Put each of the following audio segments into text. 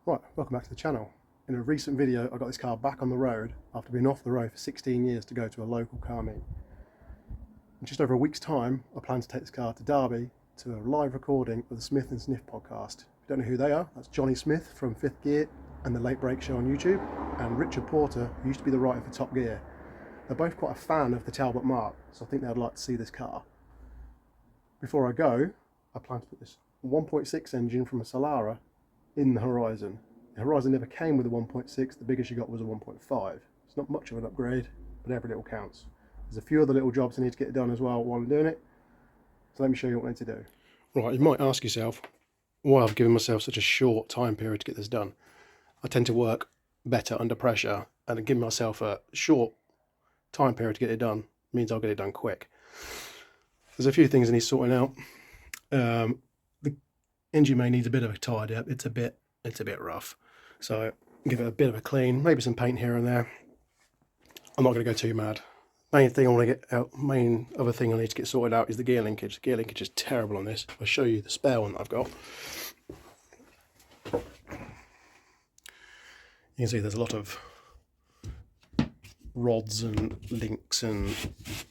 Right, welcome back to the channel. In a recent video I got this car back on the road after being off the road for 16 years to go to a local car meet. In just over a week's time I plan to take this car to Derby to a live recording of the Smith and Sniff podcast. If you don't know who they are, that's Johnny Smith from Fifth Gear and the Late Break Show on YouTube, and Richard Porter, who used to be the writer for Top Gear. They're both quite a fan of the Talbot Mark, so I think they'd like to see this car. Before I go, I plan to put this 1.6 engine from a Solara in the Horizon. The Horizon never came with a 1.6, the biggest you got was a 1.5. It's not much of an upgrade, but every little counts. There's a few other little jobs I need to get done as well while I'm doing it, so let me show you what I need to do. Right, you might ask yourself why I've given myself such a short time period to get this done. I tend to work better under pressure, and giving myself a short time period to get it done means I'll get it done quick. There's a few things I need sorting out. The engine bay needs a bit of a tidy up. It's a bit rough, so give it a bit of a clean, maybe some paint here and there. I'm not going to go too mad. Main thing I want to get out, main other thing I need to get sorted out is the gear linkage. The gear linkage is terrible on this. I'll show you the spare one that I've got. You can see there's a lot of rods and links and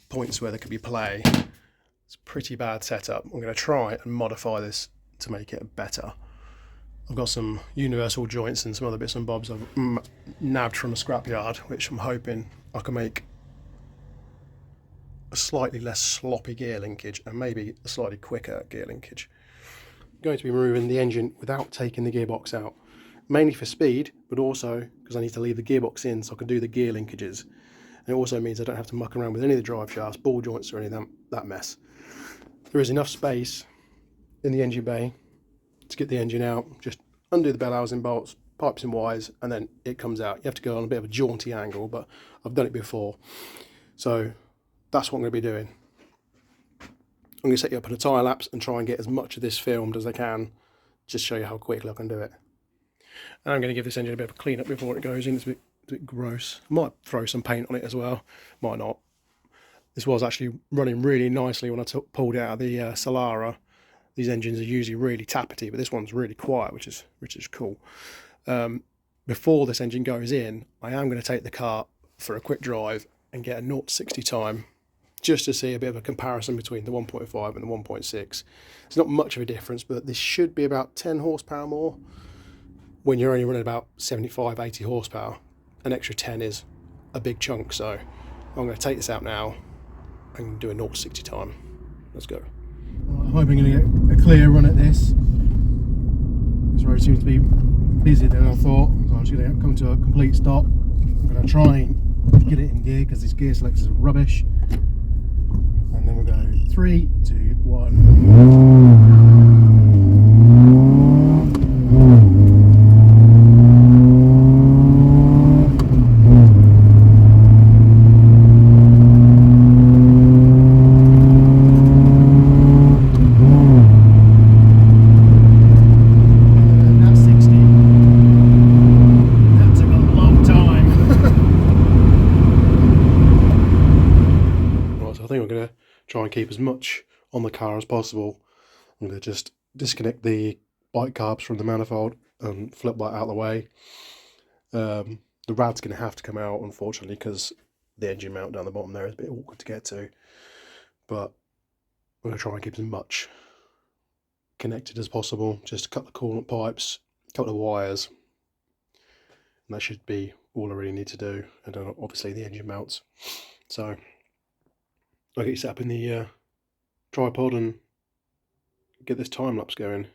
points where there could be play. It's a pretty bad setup. I'm going to try and modify this to make it better. I've got some universal joints and some other bits and bobs I've nabbed from a scrapyard, which I'm hoping I can make a slightly less sloppy gear linkage and maybe a slightly quicker gear linkage. I'm going to be removing the engine without taking the gearbox out, mainly for speed, but also because I need to leave the gearbox in so I can do the gear linkages. And it also means I don't have to muck around with any of the drive shafts, ball joints or any of that mess. There is enough space in the engine bay to get the engine out. Just undo the bell housing bolts, pipes and wires, and then it comes out. You have to go on a bit of a jaunty angle, but I've done it before, so that's what I'm going to be doing. I'm going to set you up on a time lapse and try and get as much of this filmed as I can, just show you how quickly I can do it. And I'm going to give this engine a bit of a clean up before it goes in. It's a bit gross. I might throw some paint on it as well, might not. This was actually running really nicely when I pulled it out of the Solara. These engines are usually really tappety, but this one's really quiet, which is cool. Before this engine goes in, I am going to take the car for a quick drive and get a 0 to 60 time, just to see a bit of a comparison between the 1.5 and the 1.6. It's not much of a difference, but this should be about 10 horsepower more when you're only running about 75, 80 horsepower. An extra 10 is a big chunk, so I'm going to take this out now and do a 0 to 60 time. Let's go. Right, I'm hoping I'm going to get a clear run at this. This road seems to be busier than I thought, so I'm just going to come to a complete stop. I'm going to try and get it in gear because this gear selector is rubbish. And then we'll go 3, 2, 1. Try and keep as much on the car as possible. I'm going to just disconnect the bike carbs from the manifold and flip that out of the way. The rad's going to have to come out, unfortunately, because the engine mount down the bottom there is a bit awkward to get to. But I'm going to try and keep as much connected as possible. Just a couple of coolant pipes, a couple of wires, and that should be all I really need to do. And then obviously the engine mounts. So I'll get you set up in the tripod and get this time lapse going.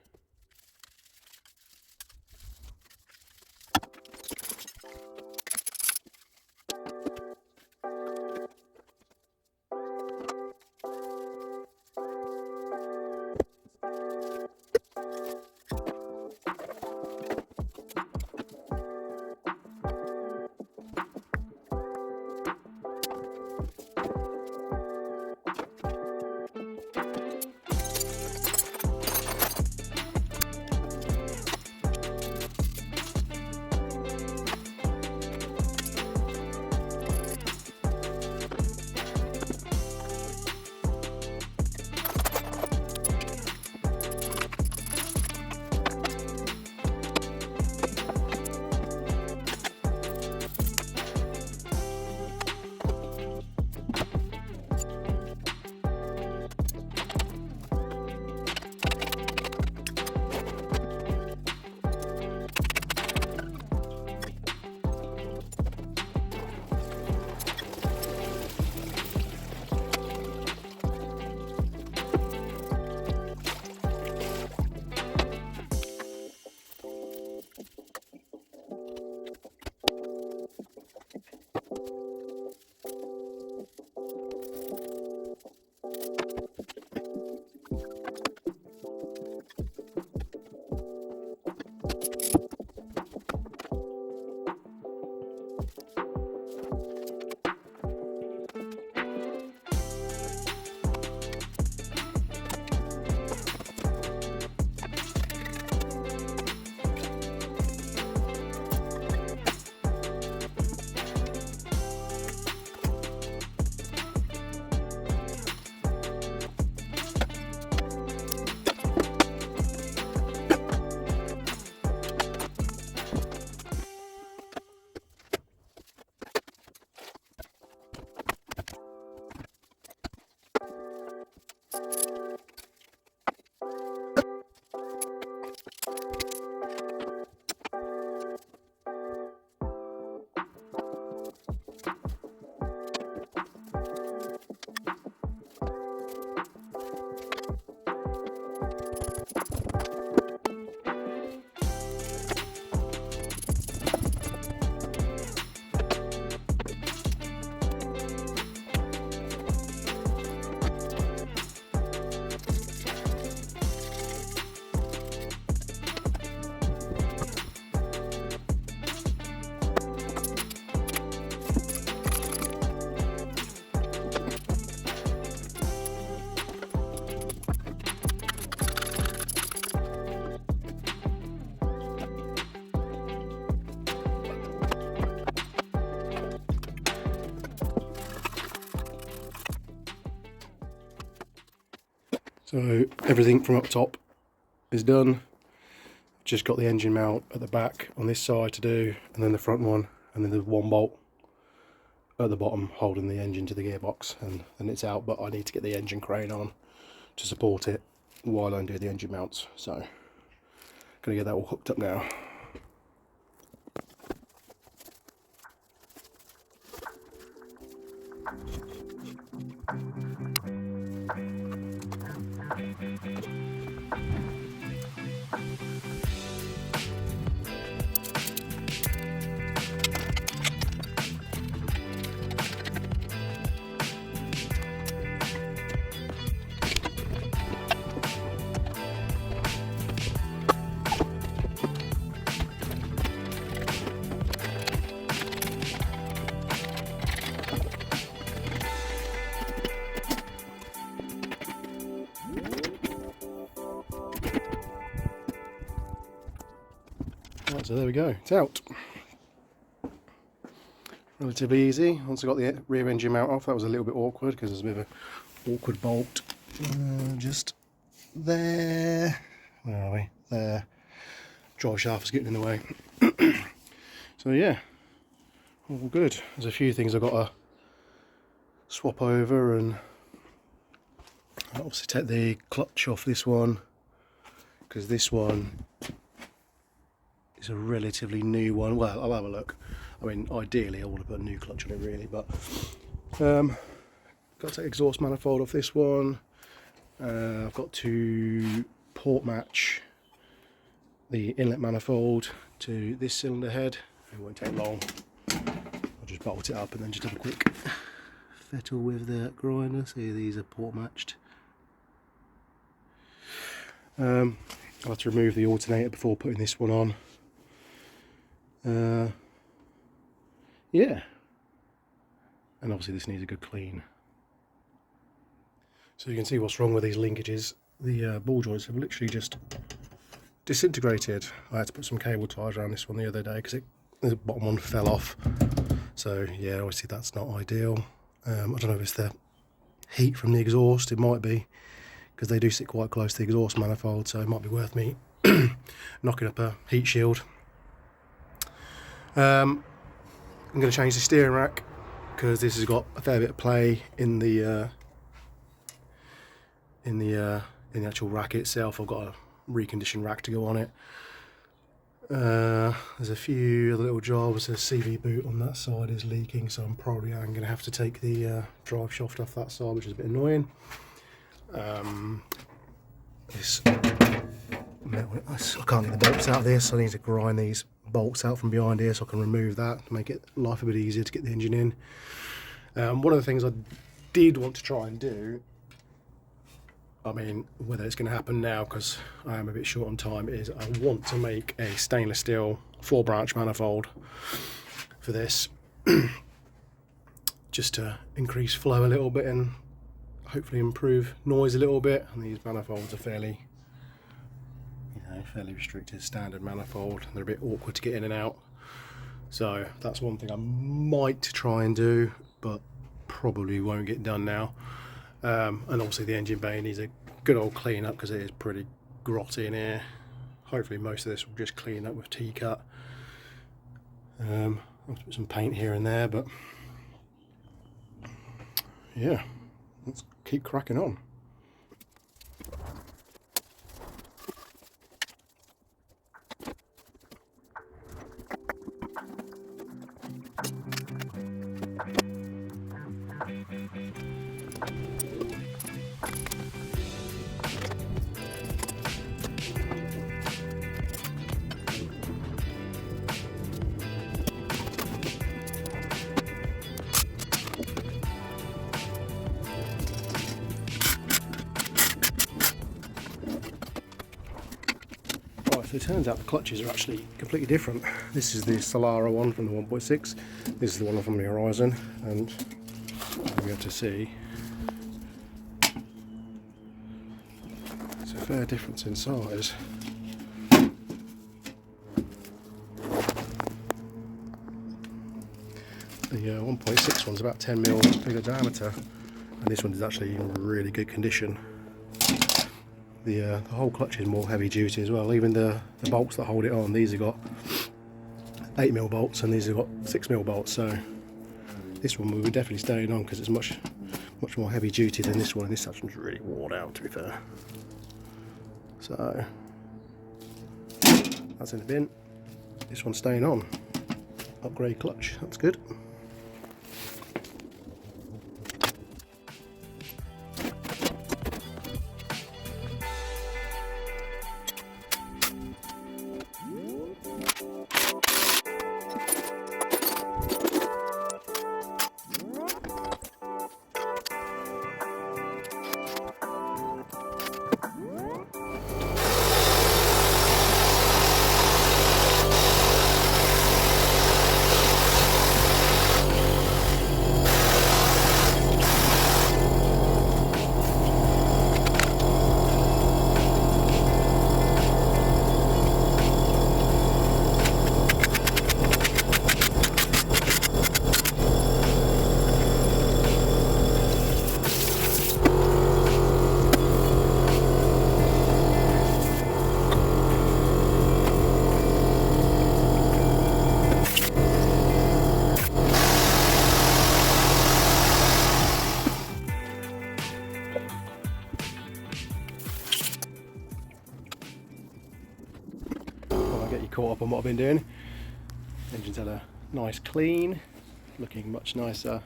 So everything from up top is done. Just got the engine mount at the back on this side to do, and then the front one, and then the one bolt at the bottom holding the engine to the gearbox, and then it's out. But I need to get the engine crane on to support it while I do the engine mounts, so gonna get that all hooked up now. Right, so there we go, it's out. Relatively easy. Once I got the rear engine mount off, that was a little bit awkward because there's a bit of an awkward bolt just there. Where are we? There. Drive shaft is getting in the way. So yeah, all good. There's a few things I've got to swap over, and I'll obviously take the clutch off this one because this one is a relatively new one. Well, I'll have a look. I mean, ideally I want to put a new clutch on it really, but got to take exhaust manifold off this one. I've got to port match the inlet manifold to this cylinder head. It won't take long. I'll just bolt it up and then just have a quick fiddle with the grinder. See, these are port matched. I'll have to remove the alternator before putting this one on. Yeah, and obviously this needs a good clean. So you can see what's wrong with these linkages. The ball joints have literally just disintegrated. I had to put some cable ties around this one the other day because the bottom one fell off. So yeah, obviously that's not ideal. I don't know if it's the heat from the exhaust. It might be, because they do sit quite close to the exhaust manifold, so it might be worth me knocking up a heat shield. I'm going to change the steering rack because this has got a fair bit of play in the actual rack itself. I've got a reconditioned rack to go on it. There's a few other little jobs. The CV boot on that side is leaking, so I'm going to have to take the drive shaft off that side, which is a bit annoying. This I can't get the bolts out of this, so I need to grind these bolts out from behind here so I can remove that to make it life a bit easier to get the engine in. One of the things I did want to try and do, I mean whether it's going to happen now because I am a bit short on time, is I want to make a stainless steel 4-branch manifold for this just to increase flow a little bit and hopefully improve noise a little bit. And these manifolds are fairly restricted, standard manifold, and they're a bit awkward to get in and out. So that's one thing I might try and do, but probably won't get done now. And obviously the engine bay needs a good old clean up because it is pretty grotty in here. Hopefully most of this will just clean up with T-cut. I'll put some paint here and there, but yeah, let's keep cracking on. So it turns out the clutches are actually completely different. This is the Solara one from the 1.6. This is the one from the Horizon, and we have to see it's a fair difference in size. The 1.6 one's about 10mm bigger diameter, and this one is actually in really good condition. the whole clutch is more heavy duty as well. Even the bolts that hold it on, these have got 8mm bolts and these have got 6mm bolts, so this one will be definitely staying on because it's much more heavy duty than this one, and this one's really worn out, to be fair. So that's in the bin. This one's staying on. Upgrade clutch, that's good. Caught up on what I've been doing. Engine's had a nice clean, looking much nicer.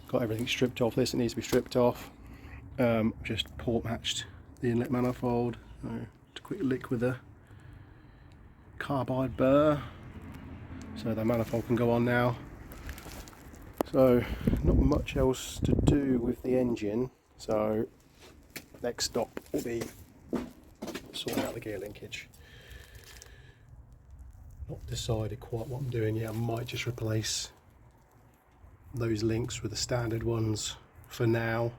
Got everything stripped off. This, it needs to be stripped off. Just port matched the inlet manifold. Just a quick lick with a carbide burr, so the manifold can go on now. So not much else to do with the engine. So next stop will be sorting out the gear linkage. Not decided quite what I'm doing yet. I might just replace those links with the standard ones for now,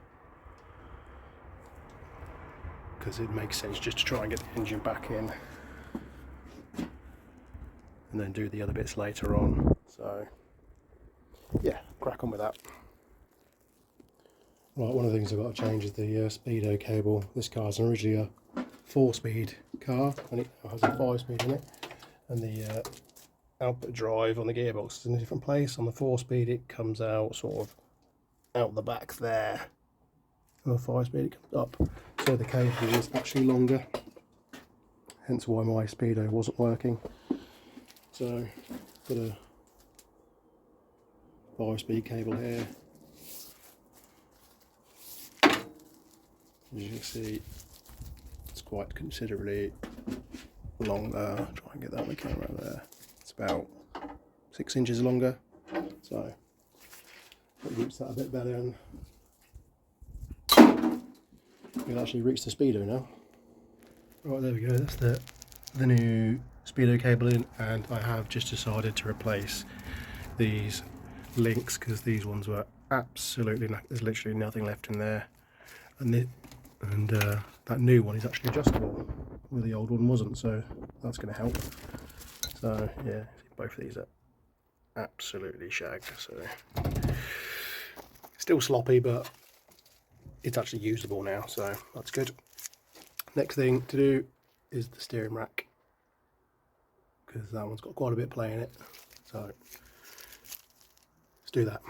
because it makes sense just to try and get the engine back in and then do the other bits later on. So yeah, crack on with that. Right, one of the things I've got to change is the speedo cable. This car's originally a 4-speed car and it has a 5-speed in it. And the output drive on the gearbox is in a different place. On the 4-speed it comes out sort of out the back there. On the 5-speed it comes up. So the cable is actually longer. Hence why my speedo wasn't working. So got a 5-speed cable here. As you can see, it's quite considerably longer. Try and get that on the camera there. It's about 6 inches longer, so it routes that a bit better, and we'll actually reach the speedo now. Right, there we go. That's the new speedo cable in, and I have just decided to replace these links because these ones were absolutely there's literally nothing left in there, and that new one is actually adjustable where the old one wasn't, so that's going to help. So yeah, both of these are absolutely shagged, so still sloppy, but it's actually usable now, so that's good. Next thing to do is the steering rack, because that one's got quite a bit of play in it, so let's do that.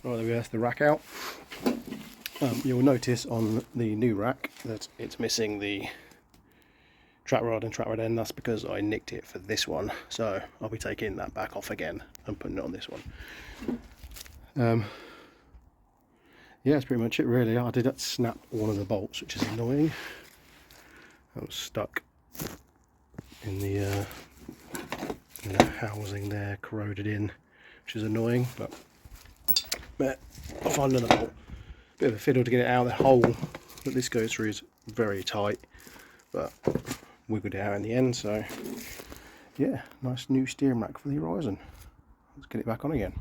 Right, there we go, that's the rack out. You'll notice on the new rack that it's missing the track rod and track rod end. That's because I nicked it for this one, so I'll be taking that back off again and putting it on this one. Yeah, that's pretty much it really. I did snap one of the bolts, which is annoying. That was stuck in the housing there, corroded in, which is annoying, but I'll find another bolt. Bit of a fiddle to get it out. The hole that this goes through is very tight, but wiggled it out in the end, so yeah, nice new steering rack for the Horizon. Let's get it back on again.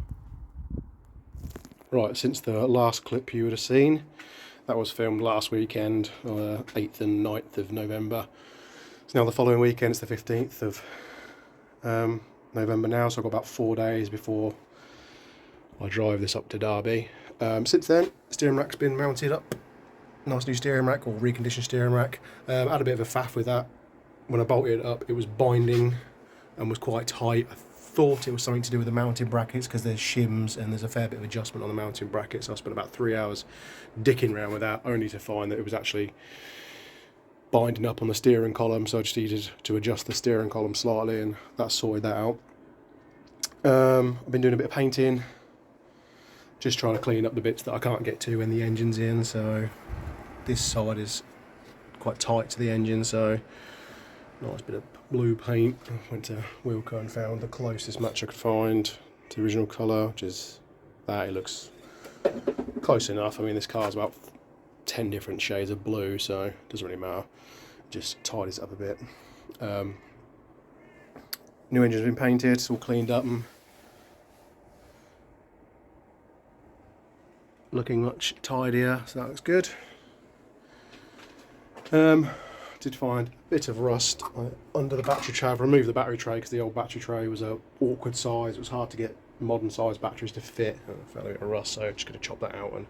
Right, since the last clip you would have seen, that was filmed last weekend, 8th and 9th of November. It's now the following weekend, it's the 15th of November now, so I've got about 4 days before I drive this up to Derby. Since then, steering rack's been mounted up. Nice new steering rack, or reconditioned steering rack. I had a bit of a faff with that. When I bolted it up, it was binding and was quite tight. I thought it was something to do with the mounting brackets because there's shims and there's a fair bit of adjustment on the mounting brackets. So I spent about 3 hours dicking around with that, only to find that it was actually binding up on the steering column. So I just needed to adjust the steering column slightly, and that sorted that out. I've been doing a bit of painting, just trying to clean up the bits that I can't get to when the engine's in. So this side is quite tight to the engine, so nice bit of blue paint. I went to Wilco and found the closest match I could find to the original colour, which is that. It looks close enough. I mean, this car's about 10 different shades of blue, so it doesn't really matter. Just tidies it up a bit. New engine's been painted, it's all cleaned up and looking much tidier, so that looks good. Did find a bit of rust under the battery tray. I've removed the battery tray because the old battery tray was an awkward size. It was hard to get modern size batteries to fit. I found a bit of rust, so I'm just going to chop that out and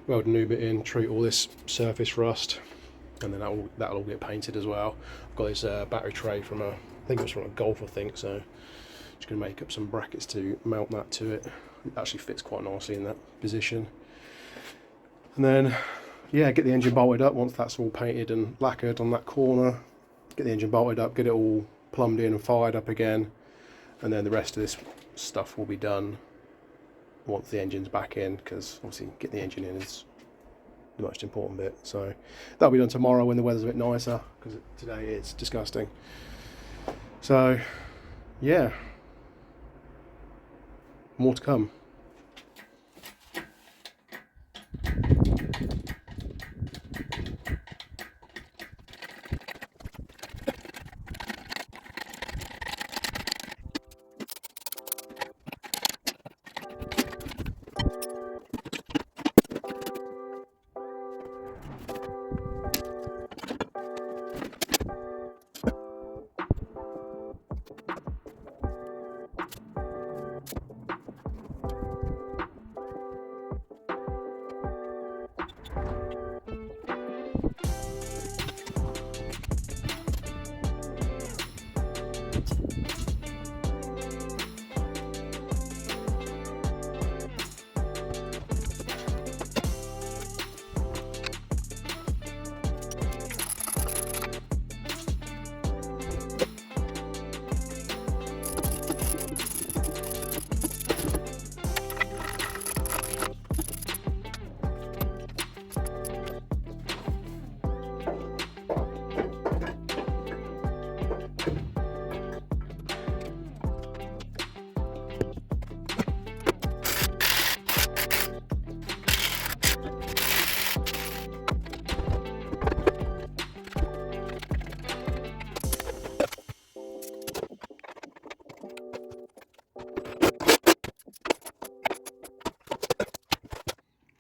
weld a new bit in, treat all this surface rust, and then that'll all get painted as well. I've got this battery tray from I think it was from a Golf, I think, so just going to make up some brackets to mount that to it. It actually fits quite nicely in that position. And then, yeah, get the engine bolted up once that's all painted and lacquered on that corner. Get the engine bolted up, get it all plumbed in and fired up again, and then the rest of this stuff will be done once the engine's back in, because obviously getting the engine in is the most important bit. So that'll be done tomorrow when the weather's a bit nicer, because today it's disgusting. So yeah, more to come.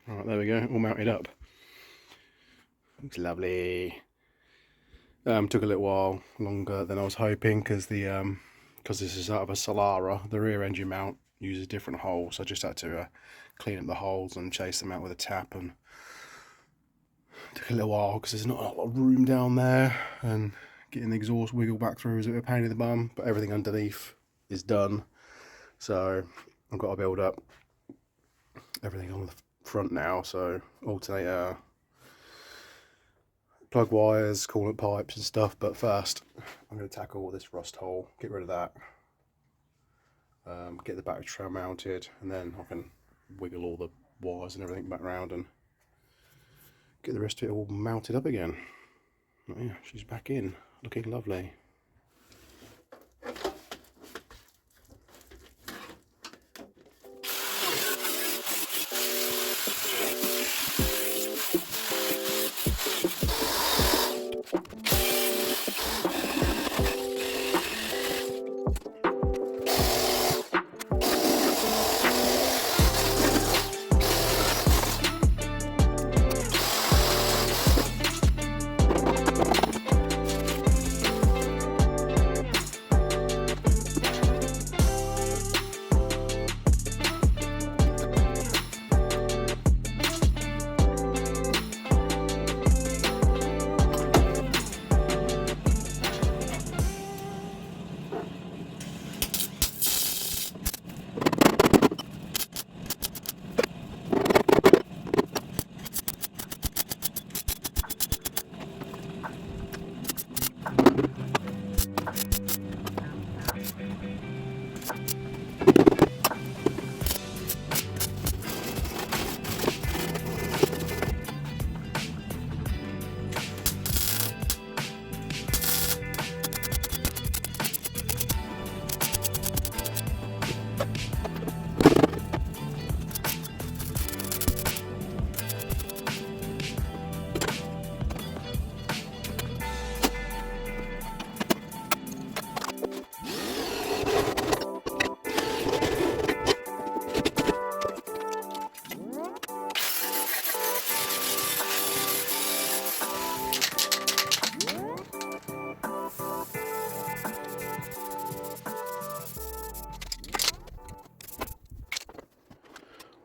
Alright, there we go, all mounted up. Looks lovely. Took a little while longer than I was hoping, because this is out of a Solara, the rear engine mount uses different holes, so I just had to clean up the holes and chase them out with a tap, and it took a little while because there's not a lot of room down there, and getting the exhaust wiggle back through is a bit of a pain in the bum, but everything underneath is done. So I've got to build up everything on the front now, so alternator, plug wires, coolant pipes and stuff. But first I'm going to tackle this rust hole, get rid of that, get the battery tray mounted, and then I can wiggle all the wires and everything back round and get the rest of it all mounted up again. Oh yeah, she's back in, looking lovely.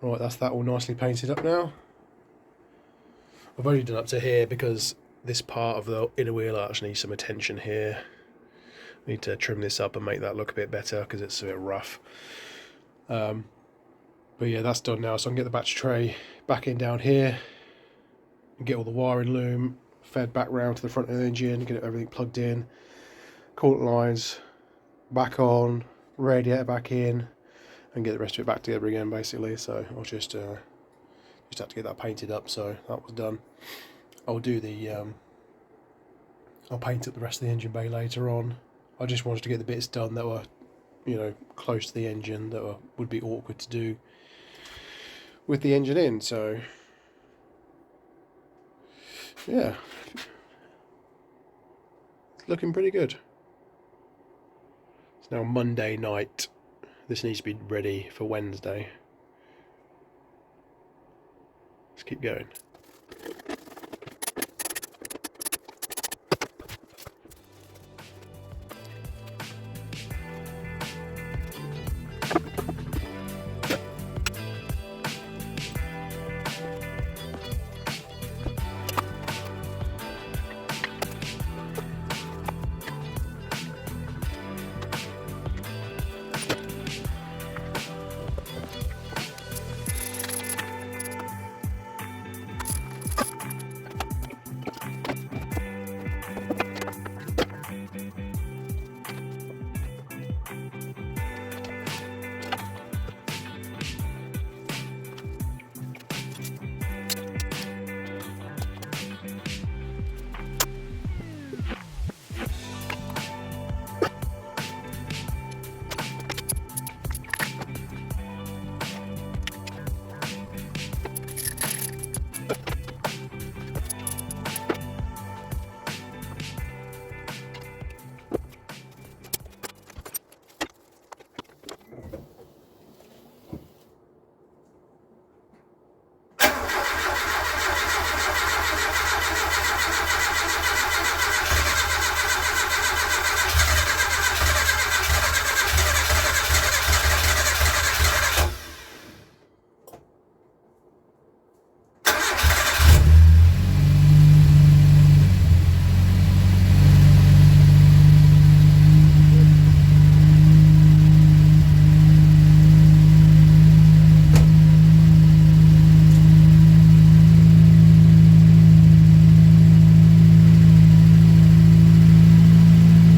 Right, that's that all nicely painted up now. I've only done up to here because this part of the inner wheel actually needs some attention here. Need to trim this up and make that look a bit better because it's a bit rough. But yeah, that's done now, so I can get the battery tray back in down here and get all the wiring loom fed back round to the front of the engine, get everything plugged in, coolant lines back on, radiator back in, and get the rest of it back together again basically. So I'll just have to get that painted up, so that was done. I'll do the I'll paint up the rest of the engine bay later on. I just wanted to get the bits done that were, you know, close to the engine, that would be awkward to do with the engine in. So yeah, it's looking pretty good. It's now Monday night. This needs to be ready for Wednesday. Let's keep going.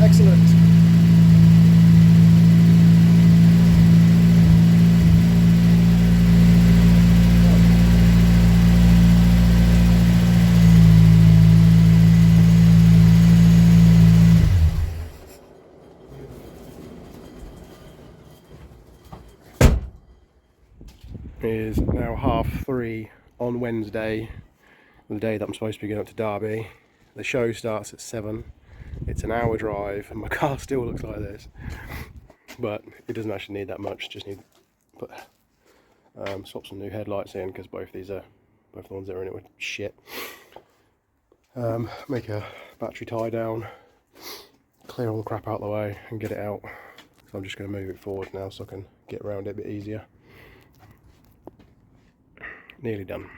Excellent. It is now 3:30 on Wednesday, the day that I'm supposed to be going up to Derby. The show starts at 7. It's an hour drive and my car still looks like this, but it doesn't actually need that much. Just need to put swap some new headlights in because both the ones that are in it were shit. Make a battery tie down, clear all the crap out of the way and get it out. So I'm just going to move it forward now so I can get around it a bit easier. Nearly done.